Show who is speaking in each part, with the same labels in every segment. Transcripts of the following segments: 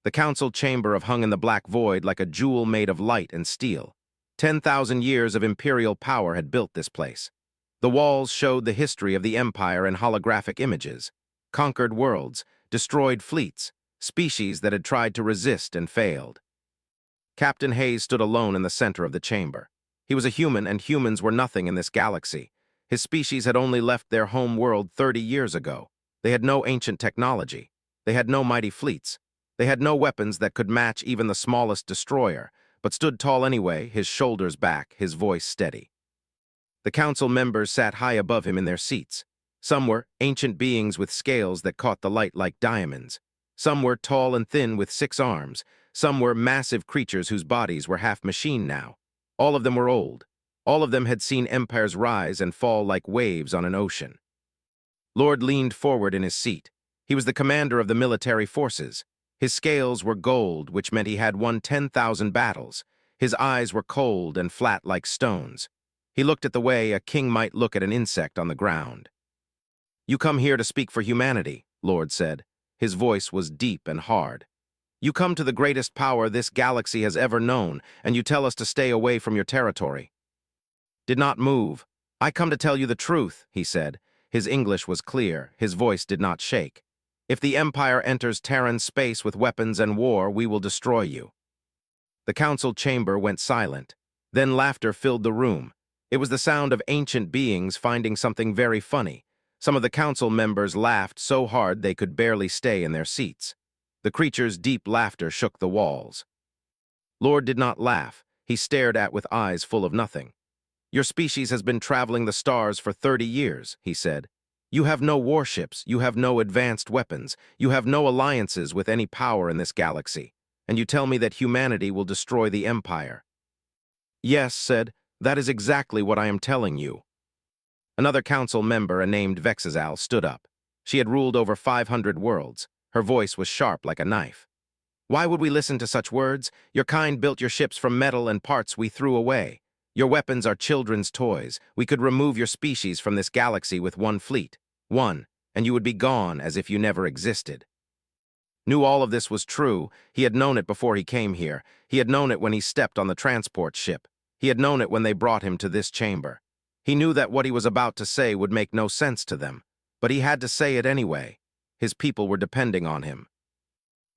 Speaker 1: The council chamber hung in the black void like a jewel made of light and steel. 10,000 years of imperial power had built this place. The walls showed the history of the empire in holographic images. Conquered worlds, destroyed fleets, species that had tried to resist and failed. Captain Hayes stood alone in the center of the chamber. He was a human, and humans were nothing in this galaxy. His species had only left their home world 30 years ago. They had no ancient technology. They had no mighty fleets. They had no weapons that could match even the smallest destroyer, but stood tall anyway, his shoulders back, his voice steady. The council members sat high above him in their seats. Some were ancient beings with scales that caught the light like diamonds. Some were tall and thin with 6 arms. Some were massive creatures whose bodies were half machine now. All of them were old. All of them had seen empires rise and fall like waves on an ocean. Lord leaned forward in his seat. He was the commander of the military forces. His scales were gold, which meant he had won 10,000 battles. His eyes were cold and flat like stones. He looked at the way a king might look at an insect on the ground. "You come here to speak for humanity," Lord said. His voice was deep and hard. "You come to the greatest power this galaxy has ever known, and you tell us to stay away from your territory." "Did not move. I come to tell you the truth," he said. His English was clear. His voice did not shake. "If the Empire enters Terran space with weapons and war, we will destroy you." The council chamber went silent. Then laughter filled the room. It was the sound of ancient beings finding something very funny. Some of the council members laughed so hard they could barely stay in their seats. The creature's deep laughter shook the walls. Lord did not laugh. He stared at with eyes full of nothing. "Your species has been traveling the stars for 30 years, he said. "You have no warships, you have no advanced weapons, you have no alliances with any power in this galaxy, and you tell me that humanity will destroy the Empire." "Yes," said, "that is exactly what I am telling you." Another council member, named Vexazal, stood up. She had ruled over 500 worlds. Her voice was sharp like a knife. "Why would we listen to such words? Your kind built your ships from metal and parts we threw away. Your weapons are children's toys. We could remove your species from this galaxy with one fleet. One, and you would be gone as if you never existed." Knew all of this was true. He had known it before he came here. He had known it when he stepped on the transport ship. He had known it when they brought him to this chamber. He knew that what he was about to say would make no sense to them, but he had to say it anyway. His people were depending on him.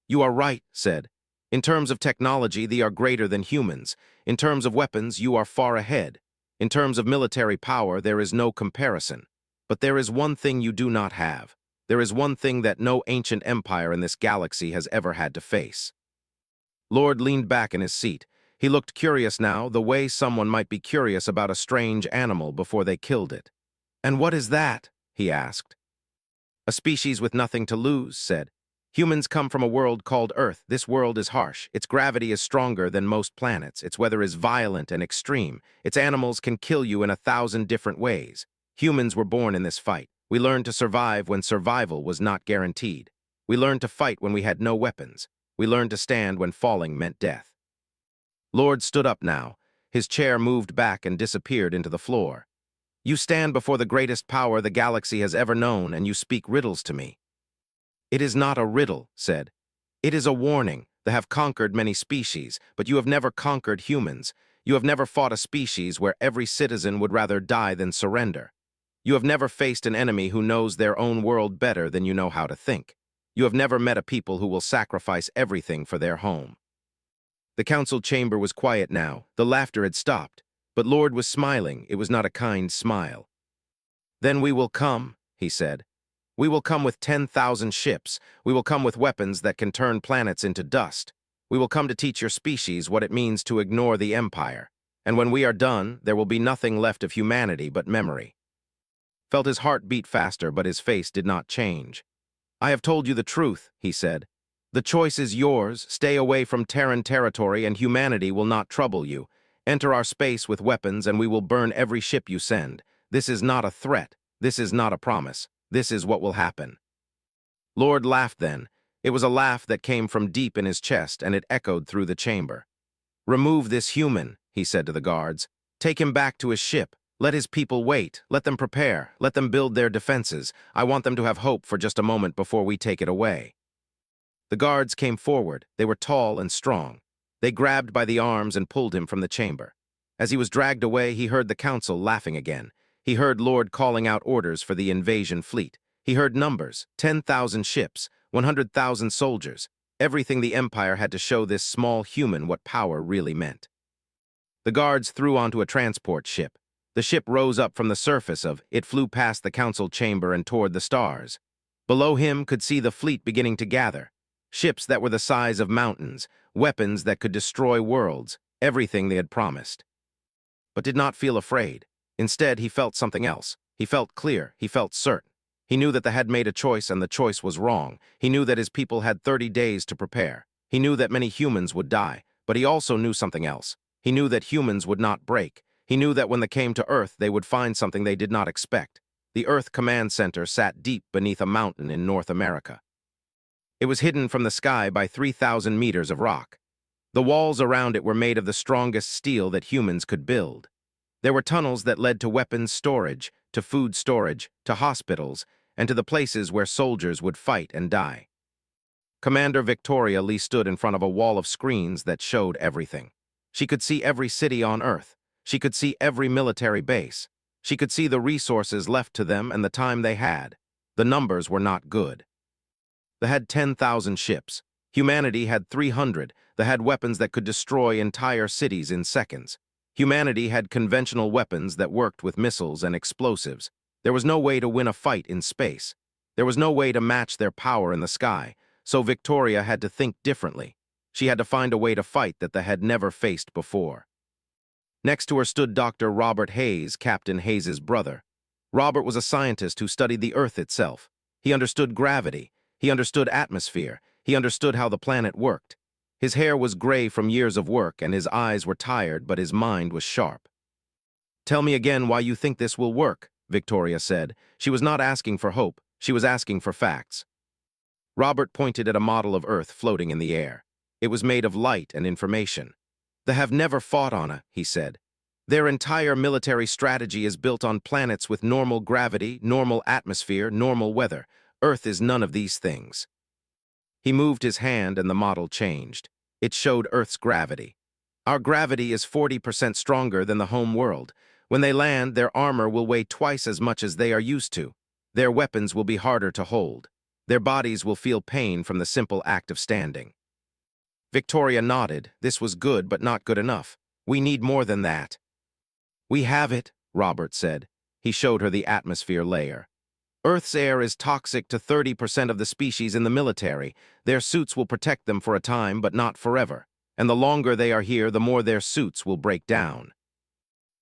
Speaker 1: "You are right," said. "In terms of technology, they are greater than humans. In terms of weapons, you are far ahead. In terms of military power, there is no comparison. But there is one thing you do not have. There is one thing that no ancient empire in this galaxy has ever had to face." Lord leaned back in his seat. He looked curious now, the way someone might be curious about a strange animal before they killed it. "And what is that?" he asked. "A species with nothing to lose," said. "Humans come from a world called Earth. This world is harsh. Its gravity is stronger than most planets. Its weather is violent and extreme. Its animals can kill you in 1,000 different ways. Humans were born in this fight. We learned to survive when survival was not guaranteed. We learned to fight when we had no weapons. We learned to stand when falling meant death." Lord stood up now. His chair moved back and disappeared into the floor. "You stand before the greatest power the galaxy has ever known, and you speak riddles to me." "It is not a riddle," said. "It is a warning. They have conquered many species, but you have never conquered humans. You have never fought a species where every citizen would rather die than surrender. You have never faced an enemy who knows their own world better than you know how to think. You have never met a people who will sacrifice everything for their home." The council chamber was quiet now. The laughter had stopped, but Lord was smiling. It was not a kind smile. "Then we will come," he said. "We will come with 10,000 ships. We will come with weapons that can turn planets into dust. We will come to teach your species what it means to ignore the Empire. And when we are done, there will be nothing left of humanity but memory." Felt his heart beat faster, but his face did not change. "I have told you the truth," he said. "The choice is yours. Stay away from Terran territory and humanity will not trouble you. Enter our space with weapons and we will burn every ship you send. This is not a threat. This is not a promise. This is what will happen." Lord laughed then. It was a laugh that came from deep in his chest and it echoed through the chamber. "Remove this human," he said to the guards. "Take him back to his ship. Let his people wait. Let them prepare. Let them build their defenses. I want them to have hope for just a moment before we take it away." The guards came forward. They were tall and strong. They grabbed by the arms and pulled him from the chamber. As he was dragged away, he heard the council laughing again. He heard Lord calling out orders for the invasion fleet. He heard numbers, 10,000 ships, 100,000 soldiers, everything the Empire had to show this small human what power really meant. The guards threw onto a transport ship. The ship rose up from the surface of it, flew past the council chamber and toward the stars. Below him could see the fleet beginning to gather. Ships that were the size of mountains, weapons that could destroy worlds, everything they had promised. But did not feel afraid. Instead, he felt something else. He felt clear. He felt certain. He knew that they had made a choice and the choice was wrong. He knew that his people had 30 days to prepare. He knew that many humans would die, but he also knew something else. He knew that humans would not break. He knew that when they came to Earth, they would find something they did not expect. The Earth Command Center sat deep beneath a mountain in North America. It was hidden from the sky by 3,000 meters of rock. The walls around it were made of the strongest steel that humans could build. There were tunnels that led to weapons storage, to food storage, to hospitals, and to the places where soldiers would fight and die. Commander Victoria Lee stood in front of a wall of screens that showed everything. She could see every city on Earth. She could see every military base. She could see the resources left to them and the time they had. The numbers were not good. They had 10,000 ships. Humanity had 300. They had weapons that could destroy entire cities in seconds. Humanity had conventional weapons that worked with missiles and explosives. There was no way to win a fight in space. There was no way to match their power in the sky, so Victoria had to think differently. She had to find a way to fight that they had never faced before. Next to her stood Dr. Robert Hayes, Captain Hayes's brother. Robert was a scientist who studied the Earth itself. He understood gravity. He understood atmosphere. He understood how the planet worked. His hair was gray from years of work, and his eyes were tired, but his mind was sharp. "Tell me again why you think this will work," Victoria said. She was not asking for hope. She was asking for facts. Robert pointed at a model of Earth floating in the air. It was made of light and information. "They have never fought on it," he said. "Their entire military strategy is built on planets with normal gravity, normal atmosphere, normal weather. Earth is none of these things." He moved his hand and the model changed. It showed Earth's gravity. "Our gravity is 40% stronger than the home world. When they land, their armor will weigh twice as much as they are used to. Their weapons will be harder to hold. Their bodies will feel pain from the simple act of standing." Victoria nodded. This was good, but not good enough. "We need more than that." "We have it," Robert said. He showed her the atmosphere layer. "Earth's air is toxic to 30% of the species in the military. Their suits will protect them for a time, but not forever. And the longer they are here, the more their suits will break down."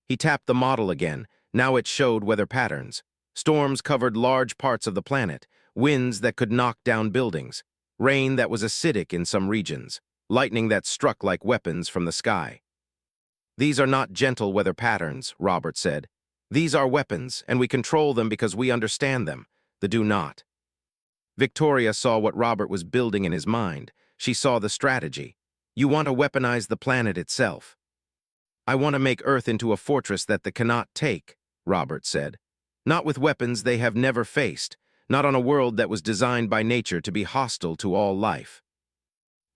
Speaker 1: He tapped the model again. Now it showed weather patterns. Storms covered large parts of the planet, winds that could knock down buildings, rain that was acidic in some regions, lightning that struck like weapons from the sky. "These are not gentle weather patterns," Robert said. "These are weapons, and we control them because we understand them. They do not." Victoria saw what Robert was building in his mind. She saw the strategy. "You want to weaponize the planet itself." "I want to make Earth into a fortress that they cannot take," Robert said. "Not with weapons they have never faced, not on a world that was designed by nature to be hostile to all life."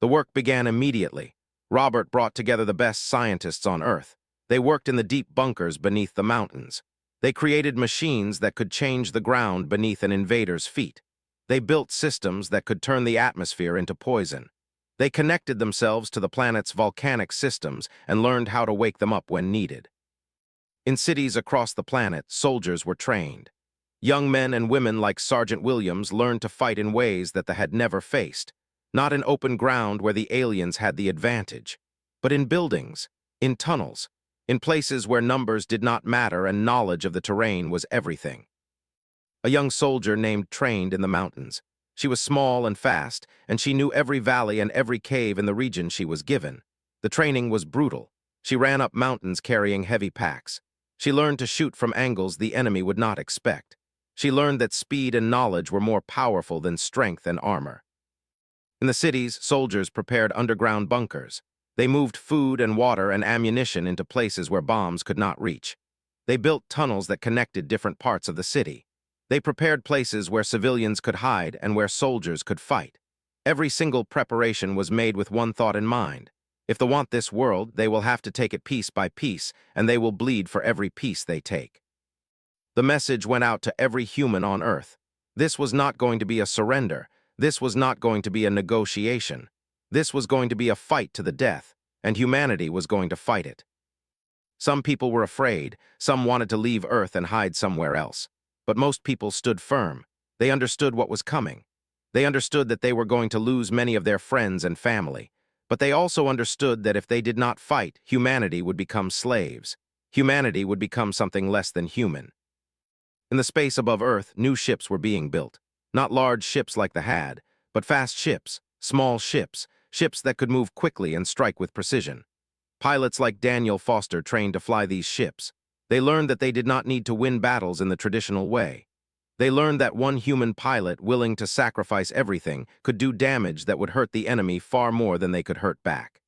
Speaker 1: The work began immediately. Robert brought together the best scientists on Earth. They worked in the deep bunkers beneath the mountains. They created machines that could change the ground beneath an invader's feet. They built systems that could turn the atmosphere into poison. They connected themselves to the planet's volcanic systems and learned how to wake them up when needed. In cities across the planet, soldiers were trained. Young men and women like Sergeant Williams learned to fight in ways that they had never faced, not in open ground where the aliens had the advantage, but in buildings, in tunnels, in places where numbers did not matter and knowledge of the terrain was everything. A young soldier named trained in the mountains. She was small and fast, and she knew every valley and every cave in the region she was given. The training was brutal. She ran up mountains carrying heavy packs. She learned to shoot from angles the enemy would not expect. She learned that speed and knowledge were more powerful than strength and armor. In the cities, soldiers prepared underground bunkers. They moved food and water and ammunition into places where bombs could not reach. They built tunnels that connected different parts of the city. They prepared places where civilians could hide and where soldiers could fight. Every single preparation was made with one thought in mind. If they want this world, they will have to take it piece by piece, and they will bleed for every piece they take. The message went out to every human on Earth. This was not going to be a surrender. This was not going to be a negotiation. This was going to be a fight to the death, and humanity was going to fight it. Some people were afraid, some wanted to leave Earth and hide somewhere else. But most people stood firm. They understood what was coming. They understood that they were going to lose many of their friends and family. But they also understood that if they did not fight, humanity would become slaves. Humanity would become something less than human. In the space above Earth, new ships were being built. Not large ships like the HAD, but fast ships, small ships, ships that could move quickly and strike with precision. Pilots like Daniel Foster trained to fly these ships. They learned that they did not need to win battles in the traditional way. They learned that one human pilot willing to sacrifice everything could do damage that would hurt the enemy far more than they could hurt back.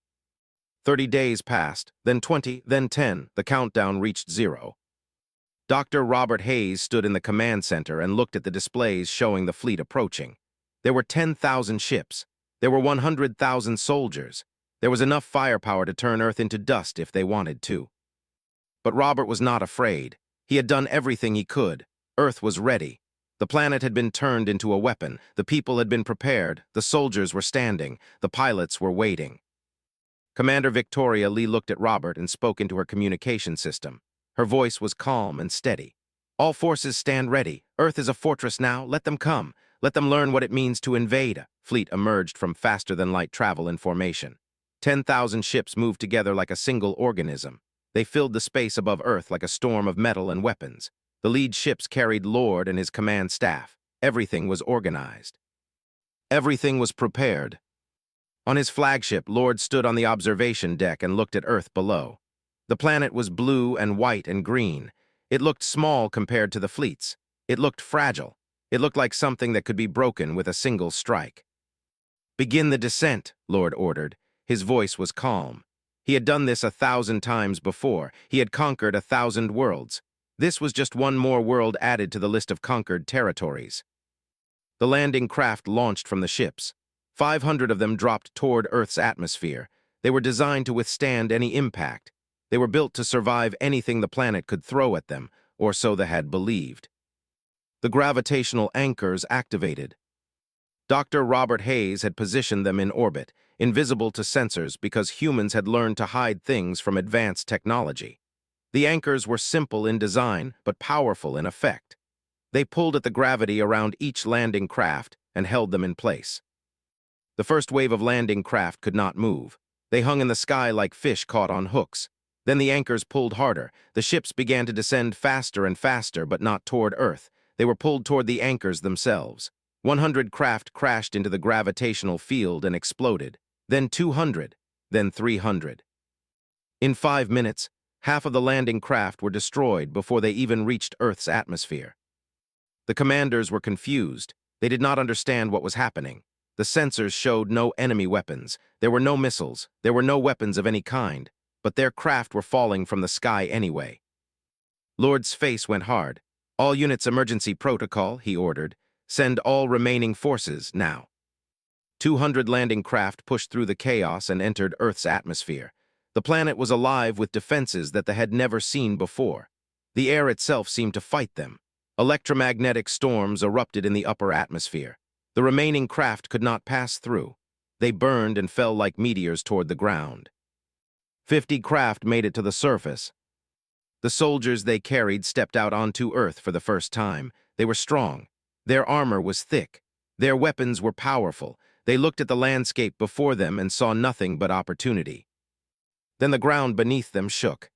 Speaker 1: 30 days passed, then 20, then 10, the countdown reached 0. Dr. Robert Hayes stood in the command center and looked at the displays showing the fleet approaching. There were 10,000 ships. There were 100,000 soldiers. There was enough firepower to turn Earth into dust if they wanted to. But Robert was not afraid. He had done everything he could. Earth was ready. The planet had been turned into a weapon. The people had been prepared. The soldiers were standing. The pilots were waiting. Commander Victoria Lee looked at Robert and spoke into her communication system. Her voice was calm and steady. All forces stand ready. Earth is a fortress now. Let them come. Let them learn what it means to invade. A fleet emerged from faster-than-light travel in formation. 10,000 ships moved together like a single organism. They filled the space above Earth like a storm of metal and weapons. The lead ships carried Lord and his command staff. Everything was organized. Everything was prepared. On his flagship, Lord stood on the observation deck and looked at Earth below. The planet was blue and white and green. It looked small compared to the fleets. It looked fragile. It looked like something that could be broken with a single strike. "Begin the descent," Lord ordered. His voice was calm. He had done this 1,000 times before. He had conquered 1,000 worlds. This was just one more world added to the list of conquered territories. The landing craft launched from the ships. 500 of them dropped toward Earth's atmosphere. They were designed to withstand any impact. They were built to survive anything the planet could throw at them, or so they had believed. The gravitational anchors activated. Dr. Robert Hayes had positioned them in orbit, invisible to sensors because humans had learned to hide things from advanced technology. The anchors were simple in design, but powerful in effect. They pulled at the gravity around each landing craft and held them in place. The first wave of landing craft could not move. They hung in the sky like fish caught on hooks. Then the anchors pulled harder. The ships began to descend faster and faster, but not toward Earth. They were pulled toward the anchors themselves. 100 craft crashed into the gravitational field and exploded. Then 200. Then 300. In 5 minutes, half of the landing craft were destroyed before they even reached Earth's atmosphere. The commanders were confused. They did not understand what was happening. The sensors showed no enemy weapons. There were no missiles. There were no weapons of any kind. But their craft were falling from the sky anyway. Lord's face went hard. "All units emergency protocol," he ordered. "Send all remaining forces now." 200 landing craft pushed through the chaos and entered Earth's atmosphere. The planet was alive with defenses that they had never seen before. The air itself seemed to fight them. Electromagnetic storms erupted in the upper atmosphere. The remaining craft could not pass through. They burned and fell like meteors toward the ground. 50 craft made it to the surface. The soldiers they carried stepped out onto Earth for the first time. They were strong. Their armor was thick. Their weapons were powerful. They looked at the landscape before them and saw nothing but opportunity. Then the ground beneath them shook.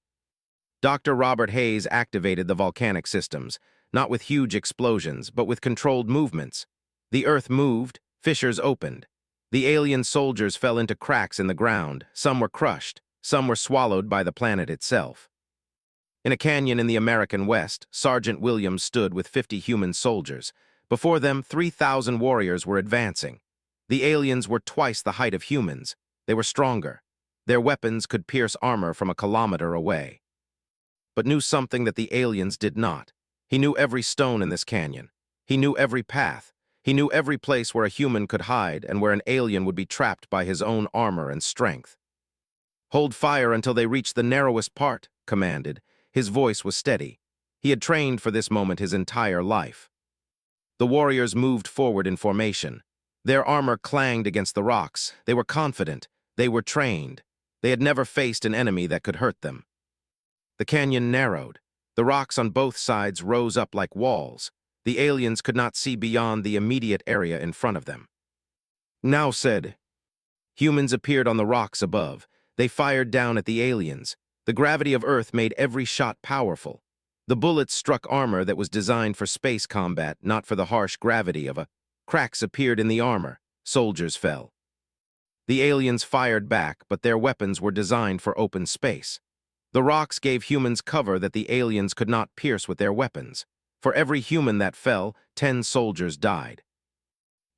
Speaker 1: Dr. Robert Hayes activated the volcanic systems, not with huge explosions, but with controlled movements. The Earth moved, fissures opened. The alien soldiers fell into cracks in the ground. Some were crushed. Some were swallowed by the planet itself. In a canyon in the American West, Sergeant Williams stood with 50 human soldiers. Before them, 3,000 warriors were advancing. The aliens were twice the height of humans. They were stronger. Their weapons could pierce armor from a kilometer away. But knew something that the aliens did not. He knew every stone in this canyon. He knew every path. He knew every place where a human could hide and where an alien would be trapped by his own armor and strength. "Hold fire until they reach the narrowest part," commanded. His voice was steady. He had trained for this moment his entire life. The warriors moved forward in formation. Their armor clanged against the rocks. They were confident. They were trained. They had never faced an enemy that could hurt them. The canyon narrowed. The rocks on both sides rose up like walls. The aliens could not see beyond the immediate area in front of them. Now said, humans appeared on the rocks above. They fired down at the aliens. The gravity of Earth made every shot powerful. The bullets struck armor that was designed for space combat, not for the harsh gravity of a. Cracks appeared in the armor. Soldiers fell. The aliens fired back, but their weapons were designed for open space. The rocks gave humans cover that the aliens could not pierce with their weapons. For every human that fell, 10 soldiers died.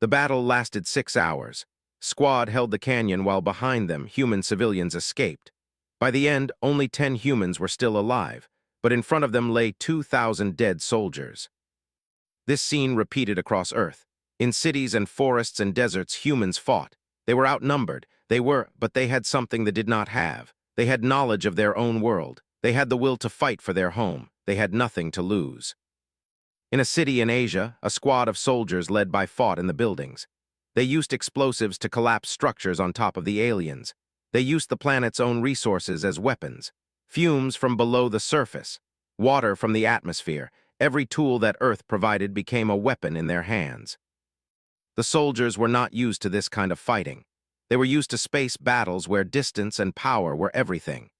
Speaker 1: The battle lasted 6 hours. Squad held the canyon while behind them, human civilians escaped. By the end, only 10 humans were still alive, but in front of them lay 2,000 dead soldiers. This scene repeated across Earth. In cities and forests and deserts, humans fought. They were outnumbered. But they had something they did not have. They had knowledge of their own world. They had the will to fight for their home. They had nothing to lose. In a city in Asia, a squad of soldiers led by fought in the buildings. They used explosives to collapse structures on top of the aliens. They used the planet's own resources as weapons. Fumes from below the surface, water from the atmosphere, every tool that Earth provided became a weapon in their hands. The soldiers were not used to this kind of fighting. They were used to space battles where distance and power were everything.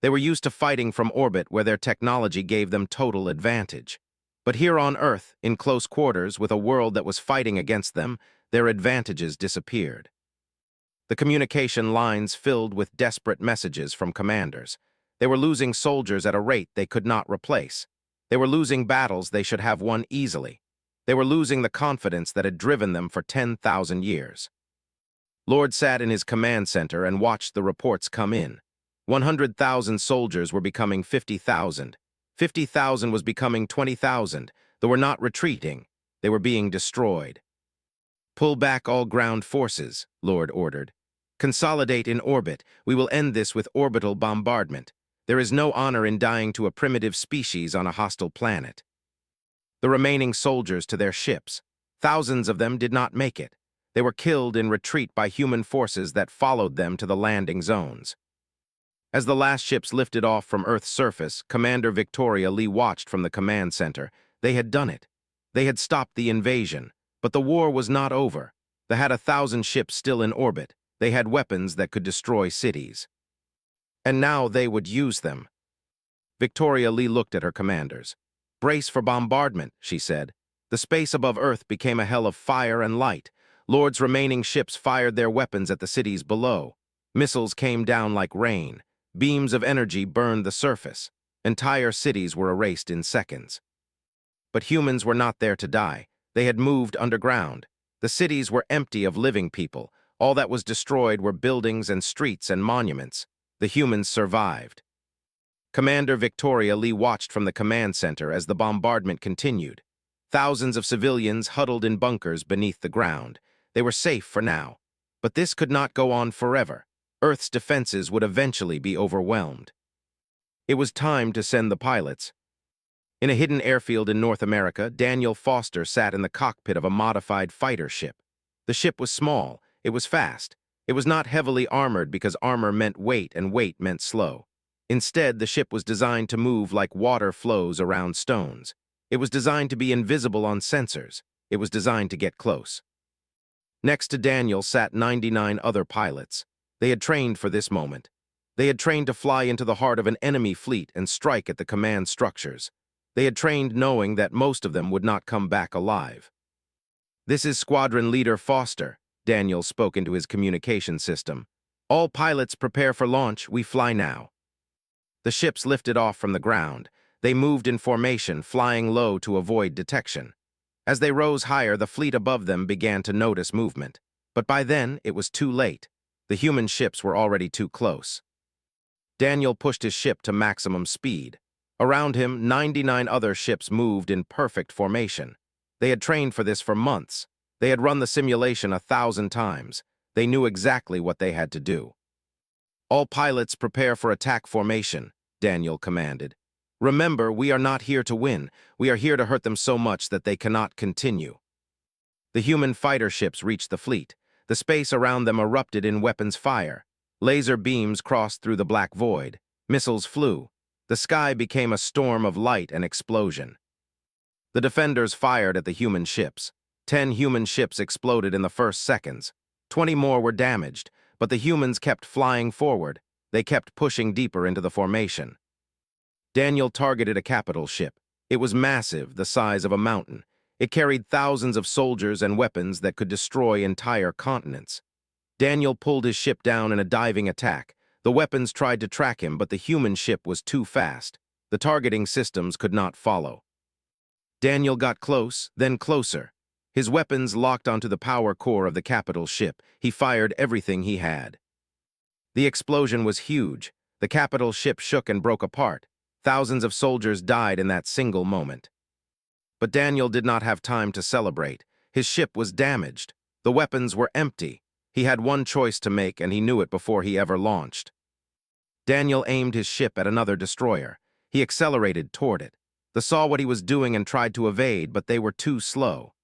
Speaker 1: They were used to fighting from orbit where their technology gave them total advantage. But here on Earth, in close quarters with a world that was fighting against them, their advantages disappeared. The communication lines filled with desperate messages from commanders. They were losing soldiers at a rate they could not replace. They were losing battles they should have won easily. They were losing the confidence that had driven them for 10,000 years. Lord sat in his command center and watched the reports come in. 100,000 soldiers were becoming 50,000. 50,000 was becoming 20,000. They were not retreating. They were being destroyed. "Pull back all ground forces," Lord ordered. "Consolidate in orbit. We will end this with orbital bombardment. There is no honor in dying to a primitive species on a hostile planet." The remaining soldiers to their ships. Thousands of them did not make it. They were killed in retreat by human forces that followed them to the landing zones. As the last ships lifted off from Earth's surface, Commander Victoria Lee watched from the command center. They had done it. They had stopped the invasion. But the war was not over. They had 1,000 ships still in orbit. They had weapons that could destroy cities. And now they would use them. Victoria Lee looked at her commanders. "Brace for bombardment," she said. The space above Earth became a hell of fire and light. Lord's remaining ships fired their weapons at the cities below. Missiles came down like rain. Beams of energy burned the surface. Entire cities were erased in seconds. But humans were not there to die. They had moved underground. The cities were empty of living people. All that was destroyed were buildings and streets and monuments. The humans survived. Commander Victoria Lee watched from the command center as the bombardment continued. Thousands of civilians huddled in bunkers beneath the ground. They were safe for now. But this could not go on forever. Earth's defenses would eventually be overwhelmed. It was time to send the pilots. In a hidden airfield in North America, Daniel Foster sat in the cockpit of a modified fighter ship. The ship was small. It was fast. It was not heavily armored because armor meant weight and weight meant slow. Instead, the ship was designed to move like water flows around stones. It was designed to be invisible on sensors. It was designed to get close. Next to Daniel sat 99 other pilots. They had trained for this moment. They had trained to fly into the heart of an enemy fleet and strike at the command structures. They had trained knowing that most of them would not come back alive. "This is Squadron Leader Foster," Daniel spoke into his communication system. "All pilots prepare for launch. We fly now." The ships lifted off from the ground. They moved in formation, flying low to avoid detection. As they rose higher, the fleet above them began to notice movement. But by then, it was too late. The human ships were already too close. Daniel pushed his ship to maximum speed. Around him, 99 other ships moved in perfect formation. They had trained for this for months. They had run the simulation 1,000 times. They knew exactly what they had to do. "All pilots prepare for attack formation," Daniel commanded. "Remember, we are not here to win. We are here to hurt them so much that they cannot continue." The human fighter ships reached the fleet. The space around them erupted in weapons fire. Laser beams crossed through the black void. Missiles flew. The sky became a storm of light and explosion. The defenders fired at the human ships. 10 human ships exploded in the first seconds. 20 more were damaged, but the humans kept flying forward. They kept pushing deeper into the formation. Daniel targeted a capital ship. It was massive, the size of a mountain. It carried thousands of soldiers and weapons that could destroy entire continents. Daniel pulled his ship down in a diving attack. The weapons tried to track him, but the human ship was too fast. The targeting systems could not follow. Daniel got close, then closer. His weapons locked onto the power core of the capital ship. He fired everything he had. The explosion was huge. The capital ship shook and broke apart. Thousands of soldiers died in that single moment. But Daniel did not have time to celebrate. His ship was damaged. The weapons were empty. He had one choice to make, and he knew it before he ever launched. Daniel aimed his ship at another destroyer. He accelerated toward it. They saw what he was doing and tried to evade, but they were too slow.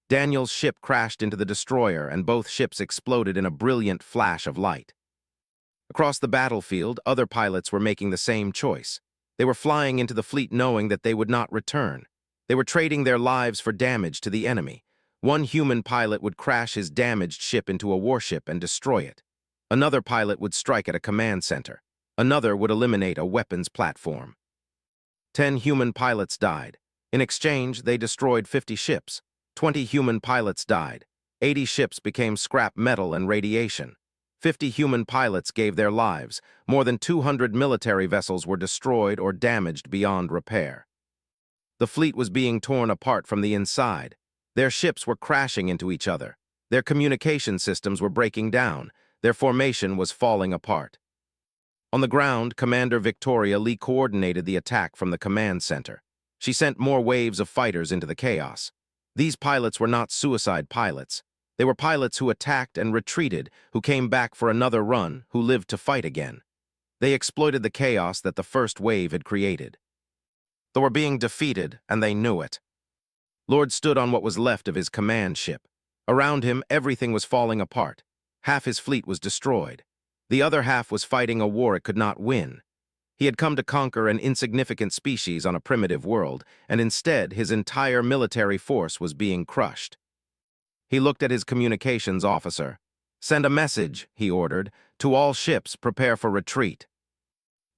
Speaker 1: Daniel's ship crashed into the destroyer, and both ships exploded in a brilliant flash of light. Across the battlefield, other pilots were making the same choice. They were flying into the fleet knowing that they would not return. They were trading their lives for damage to the enemy. One human pilot would crash his damaged ship into a warship and destroy it. Another pilot would strike at a command center. Another would eliminate a weapons platform. 10 human pilots died. In exchange, they destroyed 50 ships. 20 human pilots died. 80 ships became scrap metal and radiation. 50 human pilots gave their lives. More than 200 military vessels were destroyed or damaged beyond repair. The fleet was being torn apart from the inside. Their ships were crashing into each other. Their communication systems were breaking down. Their formation was falling apart. On the ground, Commander Victoria Lee coordinated the attack from the command center. She sent more waves of fighters into the chaos. These pilots were not suicide pilots. They were pilots who attacked and retreated, who came back for another run, who lived to fight again. They exploited the chaos that the first wave had created. They were being defeated, and they knew it. Lord stood on what was left of his command ship. Around him, everything was falling apart. Half his fleet was destroyed. The other half was fighting a war it could not win. He had come to conquer an insignificant species on a primitive world, and instead his entire military force was being crushed. He looked at his communications officer. "Send a message," he ordered, "to all ships, prepare for retreat."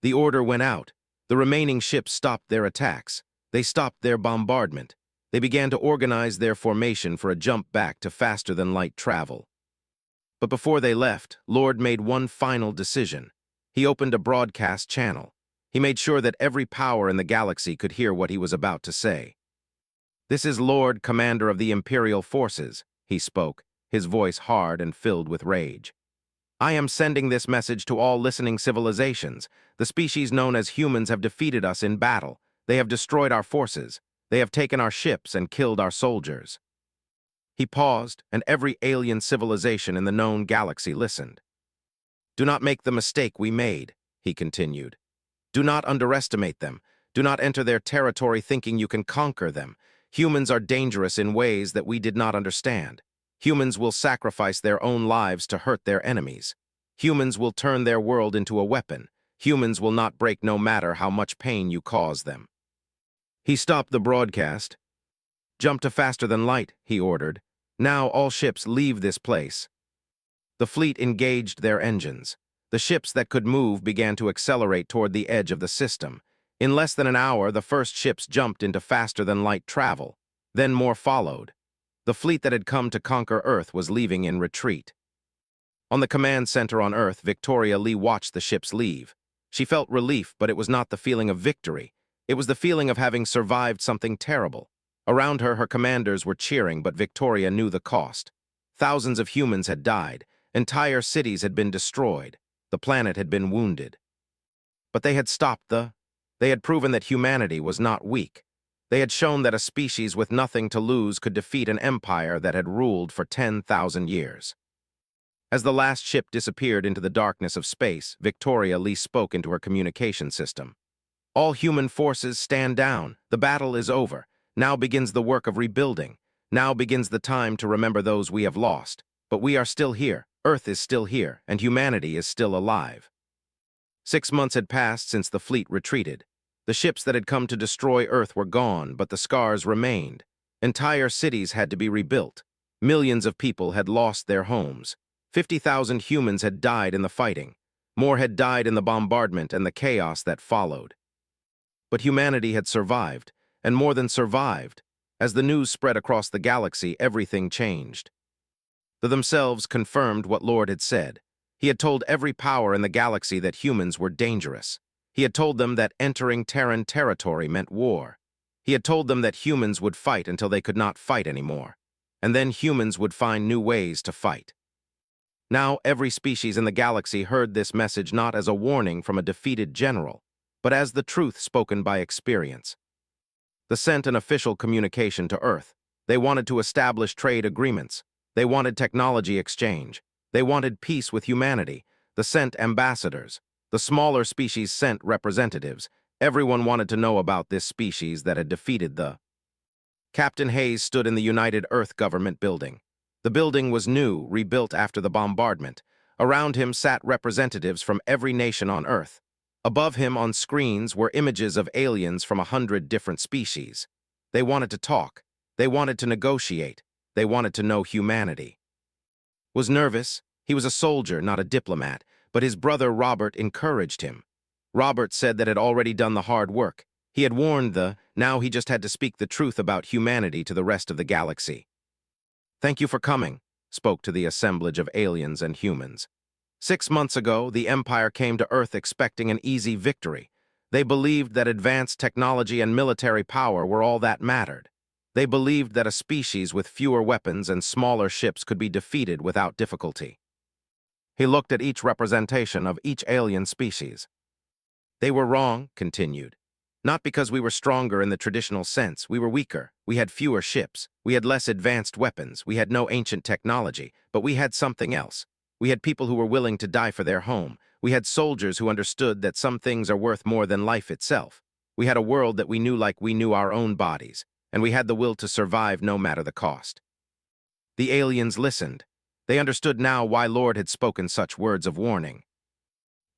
Speaker 1: The order went out. The remaining ships stopped their attacks. They stopped their bombardment. They began to organize their formation for a jump back to faster-than-light travel. But before they left, Lord made one final decision. He opened a broadcast channel. He made sure that every power in the galaxy could hear what he was about to say. "This is Lord, Commander of the Imperial Forces," he spoke, his voice hard and filled with rage. "I am sending this message to all listening civilizations. The species known as humans have defeated us in battle. They have destroyed our forces. They have taken our ships and killed our soldiers." He paused, and every alien civilization in the known galaxy listened. "Do not make the mistake we made," he continued. "Do not underestimate them. Do not enter their territory thinking you can conquer them. Humans are dangerous in ways that we did not understand. Humans will sacrifice their own lives to hurt their enemies. Humans will turn their world into a weapon. Humans will not break no matter how much pain you cause them." He stopped the broadcast. "Jump to faster than light," he ordered. "Now all ships leave this place." The fleet engaged their engines. The ships that could move began to accelerate toward the edge of the system. In less than an hour, the first ships jumped into faster-than-light travel. Then more followed. The fleet that had come to conquer Earth was leaving in retreat. On the command center on Earth, Victoria Lee watched the ships leave. She felt relief, but it was not the feeling of victory. It was the feeling of having survived something terrible. Around her, her commanders were cheering, but Victoria knew the cost. Thousands of humans had died. Entire cities had been destroyed. The planet had been wounded. But they had stopped They had proven that humanity was not weak. They had shown that a species with nothing to lose could defeat an empire that had ruled for 10,000 years. As the last ship disappeared into the darkness of space, Victoria Lee spoke into her communication system. All human forces stand down. The battle is over. Now begins the work of rebuilding. Now begins the time to remember those we have lost. But we are still here. Earth is still here, and humanity is still alive. 6 months had passed since the fleet retreated. The ships that had come to destroy Earth were gone, but the scars remained. Entire cities had to be rebuilt. Millions of people had lost their homes. 50,000 humans had died in the fighting. More had died in the bombardment and the chaos that followed. But humanity had survived, and more than survived. As the news spread across the galaxy, everything changed. They themselves confirmed what Lord had said. He had told every power in the galaxy that humans were dangerous. He had told them that entering Terran territory meant war. He had told them that humans would fight until they could not fight anymore. And then humans would find new ways to fight. Now every species in the galaxy heard this message not as a warning from a defeated general, but as the truth spoken by experience. They sent an official communication to Earth. They wanted to establish trade agreements. They wanted technology exchange. They wanted peace with humanity. They sent ambassadors. The smaller species sent representatives. Everyone wanted to know about this species that had defeated the... Captain Hayes stood in the United Earth Government building. The building was new, rebuilt after the bombardment. Around him sat representatives from every nation on Earth. Above him on screens were images of aliens from 100 different species. They wanted to talk. They wanted to negotiate. They wanted to know humanity. Was nervous. He was a soldier, not a diplomat, but his brother Robert encouraged him. Robert said that had already done the hard work. He had warned now he just had to speak the truth about humanity to the rest of the galaxy. "Thank you for coming," spoke to the assemblage of aliens and humans. 6 months ago, the Empire came to Earth expecting an easy victory. They believed that advanced technology and military power were all that mattered. They believed that a species with fewer weapons and smaller ships could be defeated without difficulty. He looked at each representation of each alien species. "They were wrong," continued. "Not because we were stronger in the traditional sense. We were weaker. We had fewer ships. We had less advanced weapons. We had no ancient technology. But we had something else. We had people who were willing to die for their home. We had soldiers who understood that some things are worth more than life itself. We had a world that we knew like we knew our own bodies. And we had the will to survive no matter the cost." The aliens listened. They understood now why Lord had spoken such words of warning.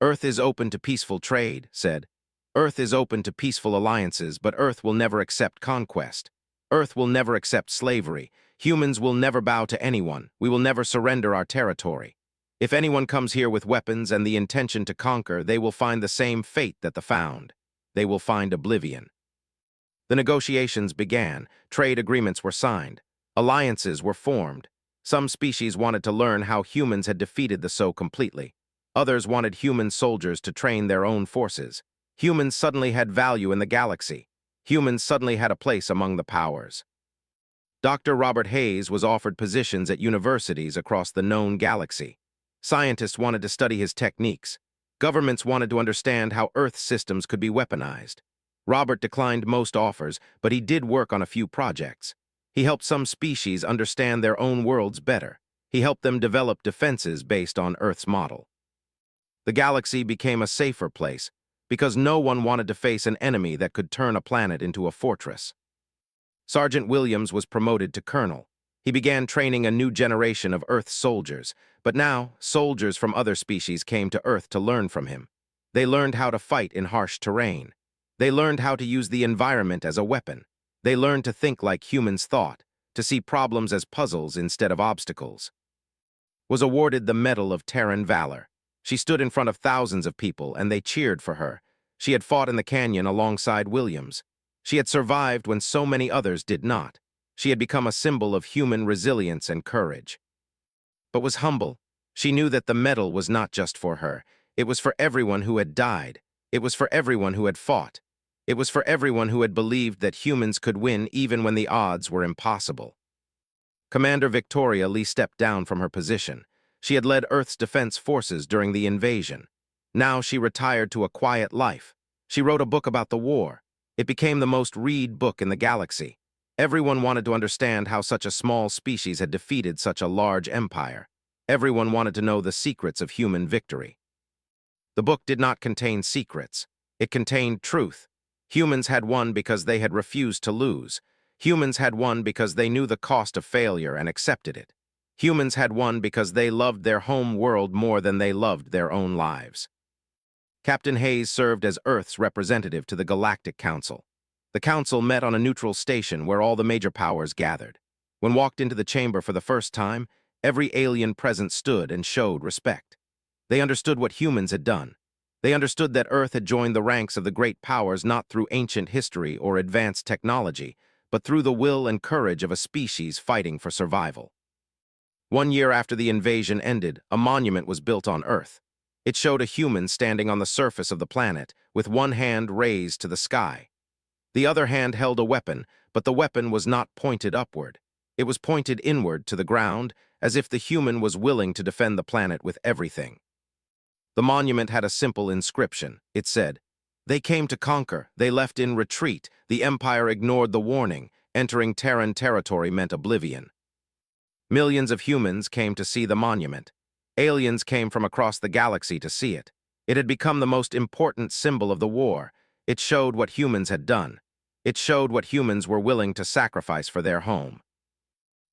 Speaker 1: "Earth is open to peaceful trade," said. "Earth is open to peaceful alliances, but Earth will never accept conquest. Earth will never accept slavery. Humans will never bow to anyone. We will never surrender our territory. If anyone comes here with weapons and the intention to conquer, they will find the same fate that they found. They will find oblivion." The negotiations began. Trade agreements were signed. Alliances were formed. Some species wanted to learn how humans had defeated the so completely. Others wanted human soldiers to train their own forces. Humans suddenly had value in the galaxy. Humans suddenly had a place among the powers. Dr. Robert Hayes was offered positions at universities across the known galaxy. Scientists wanted to study his techniques. Governments wanted to understand how Earth's systems could be weaponized. Robert declined most offers, but he did work on a few projects. He helped some species understand their own worlds better. He helped them develop defenses based on Earth's model. The galaxy became a safer place because no one wanted to face an enemy that could turn a planet into a fortress. Sergeant Williams was promoted to colonel. He began training a new generation of Earth's soldiers, but now soldiers from other species came to Earth to learn from him. They learned how to fight in harsh terrain. They learned how to use the environment as a weapon. They learned to think like humans thought, to see problems as puzzles instead of obstacles. Was awarded the Medal of Terran Valor. She stood in front of thousands of people, and they cheered for her. She had fought in the canyon alongside Williams. She had survived when so many others did not. She had become a symbol of human resilience and courage. But was humble. She knew that the medal was not just for her. It was for everyone who had died. It was for everyone who had fought. It was for everyone who had believed that humans could win even when the odds were impossible. Commander Victoria Lee stepped down from her position. She had led Earth's defense forces during the invasion. Now she retired to a quiet life. She wrote a book about the war. It became the most read book in the galaxy. Everyone wanted to understand how such a small species had defeated such a large empire. Everyone wanted to know the secrets of human victory. The book did not contain secrets. It contained truth. Humans had won because they had refused to lose. Humans had won because they knew the cost of failure and accepted it. Humans had won because they loved their home world more than they loved their own lives. Captain Hayes served as Earth's representative to the Galactic Council. The Council met on a neutral station where all the major powers gathered. When walked into the chamber for the first time, every alien present stood and showed respect. They understood what humans had done. They understood that Earth had joined the ranks of the great powers not through ancient history or advanced technology, but through the will and courage of a species fighting for survival. 1 year after the invasion ended, a monument was built on Earth. It showed a human standing on the surface of the planet, with one hand raised to the sky. The other hand held a weapon, but the weapon was not pointed upward. It was pointed inward to the ground, as if the human was willing to defend the planet with everything. The monument had a simple inscription. It said, "They came to conquer, they left in retreat, the Empire ignored the warning, entering Terran territory meant oblivion." Millions of humans came to see the monument. Aliens came from across the galaxy to see it. It had become the most important symbol of the war. It showed what humans had done. It showed what humans were willing to sacrifice for their home.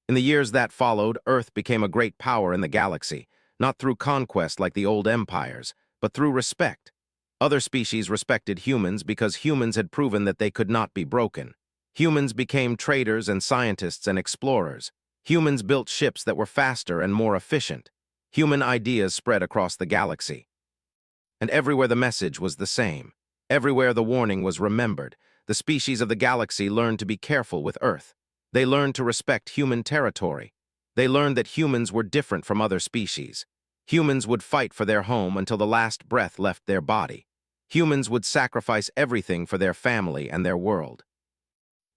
Speaker 1: In the years that followed, Earth became a great power in the galaxy, not through conquest like the old empires, but through respect. Other species respected humans because humans had proven that they could not be broken. Humans became traders and scientists and explorers. Humans built ships that were faster and more efficient. Human ideas spread across the galaxy. And everywhere the message was the same. Everywhere the warning was remembered. The species of the galaxy learned to be careful with Earth. They learned to respect human territory. They learned that humans were different from other species. Humans would fight for their home until the last breath left their body. Humans would sacrifice everything for their family and their world.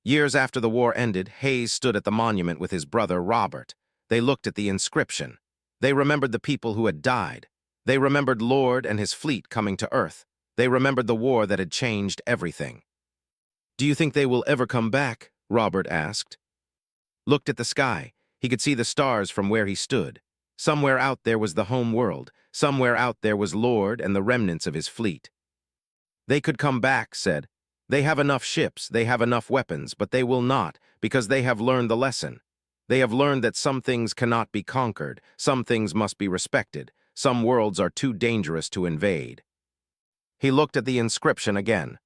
Speaker 1: Years after the war ended, Hayes stood at the monument with his brother Robert. They looked at the inscription. They remembered the people who had died. They remembered Lord and his fleet coming to Earth. They remembered the war that had changed everything. "Do you think they will ever come back?" Robert asked. Looked at the sky. He could see the stars from where he stood. Somewhere out there was the home world. Somewhere out there was Lord and the remnants of his fleet. "They could come back," said. "They have enough ships, they have enough weapons, but they will not, because they have learned the lesson. They have learned that some things cannot be conquered, some things must be respected, some worlds are too dangerous to invade." He looked at the inscription again.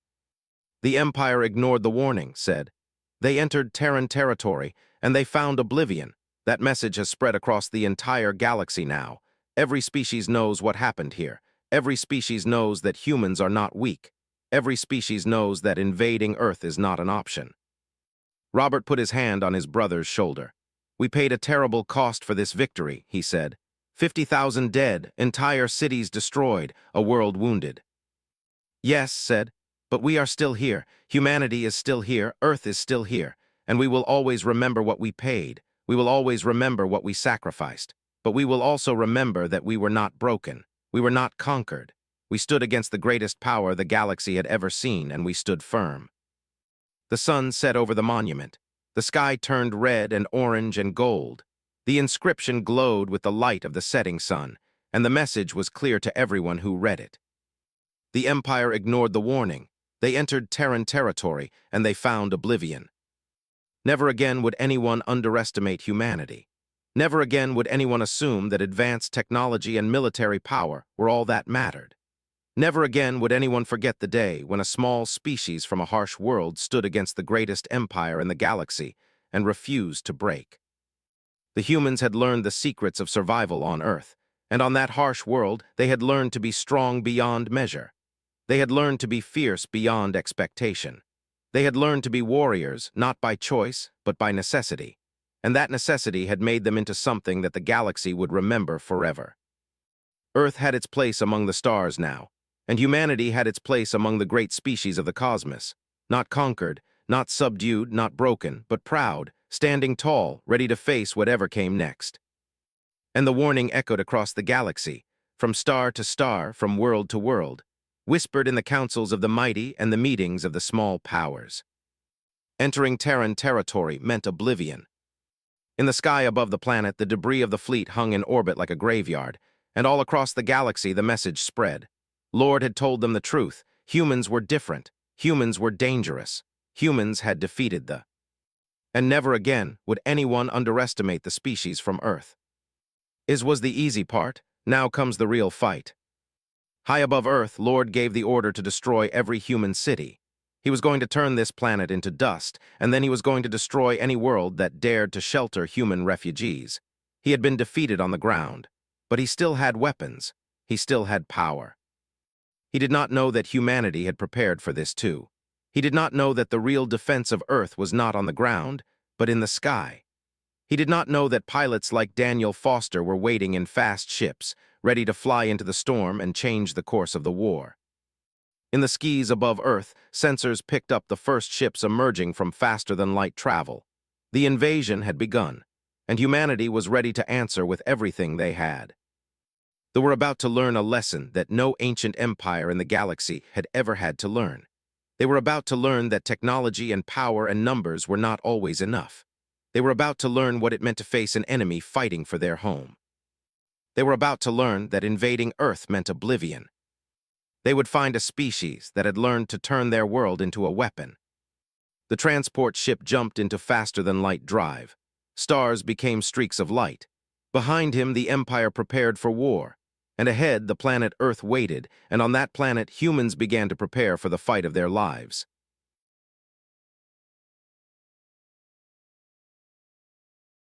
Speaker 1: "The Empire ignored the warning," said. "They entered Terran territory, and they found Oblivion. That message has spread across the entire galaxy now. Every species knows what happened here. Every species knows that humans are not weak. Every species knows that invading Earth is not an option." Robert put his hand on his brother's shoulder. "We paid a terrible cost for this victory," he said. 50,000 dead, entire cities destroyed, a world wounded." "Yes," said, "but we are still here. Humanity is still here, Earth is still here, and we will always remember what we paid. We will always remember what we sacrificed. But we will also remember that we were not broken. We were not conquered. We stood against the greatest power the galaxy had ever seen, and we stood firm." The sun set over the monument. The sky turned red and orange and gold. The inscription glowed with the light of the setting sun, and the message was clear to everyone who read it. The Empire ignored the warning. They entered Terran territory, and they found Oblivion. Never again would anyone underestimate humanity. Never again would anyone assume that advanced technology and military power were all that mattered. Never again would anyone forget the day when a small species from a harsh world stood against the greatest empire in the galaxy and refused to break. The humans had learned the secrets of survival on Earth, and on that harsh world they had learned to be strong beyond measure. They had learned to be fierce beyond expectation. They had learned to be warriors, not by choice, but by necessity, and that necessity had made them into something that the galaxy would remember forever. Earth had its place among the stars now, and humanity had its place among the great species of the cosmos, not conquered, not subdued, not broken, but proud, standing tall, ready to face whatever came next. And the warning echoed across the galaxy, from star to star, from world to world. whispered in the councils of the mighty and the meetings of the small powers. Entering Terran territory meant oblivion. In the sky above the planet, the debris of the fleet hung in orbit like a graveyard, and all across the galaxy the message spread. Lord had told them the truth. Humans were different. Humans were dangerous. Humans had defeated the... And never again would anyone underestimate the species from Earth. Is was the easy part. Now comes the real fight. High above Earth, Lord gave the order to destroy every human city. He was going to turn this planet into dust, and then he was going to destroy any world that dared to shelter human refugees. He had been defeated on the ground, but he still had weapons. He still had power. He did not know that humanity had prepared for this too. He did not know that the real defense of Earth was not on the ground, but in the sky. He did not know that pilots like Daniel Foster were waiting in fast ships, ready to fly into the storm and change the course of the war. In the skies above Earth, sensors picked up the first ships emerging from faster-than-light travel. The invasion had begun, and humanity was ready to answer with everything they had. They were about to learn a lesson that no ancient empire in the galaxy had ever had to learn. They were about to learn that technology and power and numbers were not always enough. They were about to learn what it meant to face an enemy fighting for their home. They were about to learn that invading Earth meant oblivion. They would find a species that had learned to turn their world into a weapon. The transport ship jumped into faster-than-light drive. Stars became streaks of light. Behind him, the Empire prepared for war. And ahead, the planet Earth waited, and on that planet, humans began to prepare for the fight of their lives.